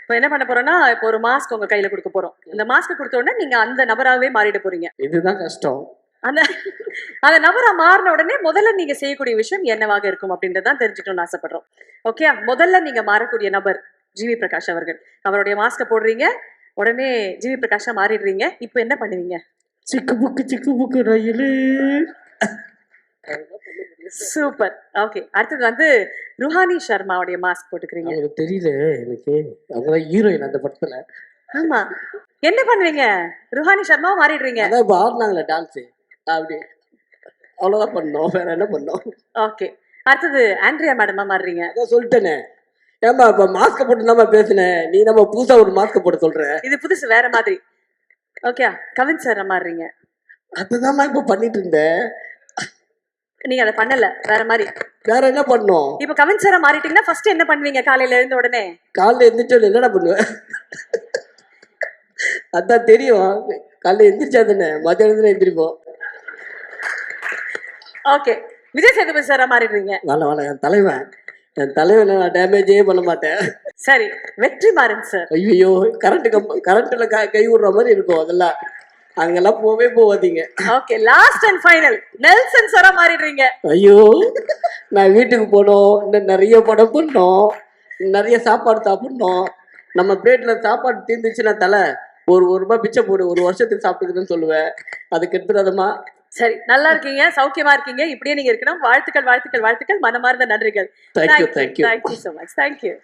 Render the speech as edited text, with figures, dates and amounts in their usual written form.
இப்போ என்ன பண்ண போறோம்னா, இப்போ ஒரு மாஸ்க் உங்க கையில குடுக்க போறோம். இந்த மாஸ்க் குடுத்த உடனே நீங்க அந்த நபராவே மாறிட போறீங்க. இதுதான் கஷ்டம். அந்த அந்த நபரா மாறின உடனே முதல்ல நீங்க செய்யக்கூடிய விஷயம் என்னவாக இருக்கும் அப்படின்றத தான் தெரிஞ்சுக்கணும்னு ஆசைப்படுறோம். ஓகேயா? முதல்ல நீங்க மாறக்கூடிய நபர் ஜிவி பிரகாஷ் அவர்கள். அவருடைய மாஸ்க போடுறீங்க. உடனே ஜிவி பிரகாஷா மாறிடுறீங்க. இப்போ என்ன பண்ணுவீங்க? சிக்கு புக்கு ரயிலு. சூப்பர். ஓகே. அடுத்தது வந்து ருஹானி சர்மாவுடைய மாஸ்க் போட்டுக்கிறீங்க. எனக்கு தெரியல எனக்கு. அவங்கதான் ஹீரோயின் அந்த படத்துல. ஆமா. என்ன பண்ணுவீங்க? ருஹானி சர்மாவா மாறிடுறீங்க. அதான் இப்ப ஆடுனாங்களே டான்ஸ். அப்படி அவ்வளவுதான் பண்ணோம். வேற என்ன பண்ணோம்? ஓகே. அடுத்தது ஆண்ட்ரியா மேடமா மாறுறீங்க. அதான் சொல்லிட்டேனே. ஏமா இப்ப மாஸ்க் போட்டு நம்ம பேசுனேன். நீ நம்ம புதுசா ஒரு மாஸ்க் போட்டு சொல்ற. இது புதுசு வேற மாதிரி. ஓகே. கவின் சார் மாறுறீங்க. அதுதான் இப்ப பண்ணிட்டு இருந்தேன். நீங்க அதை பண்ணல. வேற மாதிரி. வேற என்ன பண்ணோம்? இப்ப கவின் சாரா மாறிட்டீங்கன்னா ஃபர்ஸ்ட் என்ன பண்ணுவீங்க காலையில எழுந்த உடனே? காலைல எந்திரிச்சோன்னு என்னடா பண்ணுவேன்? அதான் தெரியும். காலைல எந்திரிச்சா தானே மத்தியானத்துல எந்திரிப்போம். ஓகே. விஜய் சேதுபதி சாரா மாறிடுறீங்க. வேணாம் என் தலைவன் நான் டேமேஜே பண்ண மாட்டேன். சரி. வெற்றிமாறன் சார். ஐயோ கரண்ட்ல கை விடுற மாதிரி இருக்கும் அதெல்லாம். அங்கெல்லாம் போவாதீங்க. Okay. Last and final Nelson சாரா மாறிடுறீங்க. ஐயோ நான் வீட்டுக்கு போனோம். இன்னும் நிறைய படம் பண்ணோம். நிறைய சாப்பாடு சாப்பிடணும். நம்ம பிளேட்ல சாப்பாடு தீர்ந்துச்சுன்னா தலை ஒரு ரூபாய் பிச்சை போடு. ஒரு வருஷத்துக்கு சாப்பிட்டுக்குதுன்னு சொல்லுவேன். அதுக்கு எடுத்துடாதமா. சரி. நல்லா இருக்கீங்க. சௌக்கியமா இருக்கீங்க. இப்படியே நீங்க இருக்கணும். வாழ்த்துக்கள் வாழ்த்துக்கள் வாழ்த்துக்கள். மனமார்ந்த நன்றிகள். Thank you. Thank you so much. Thank you.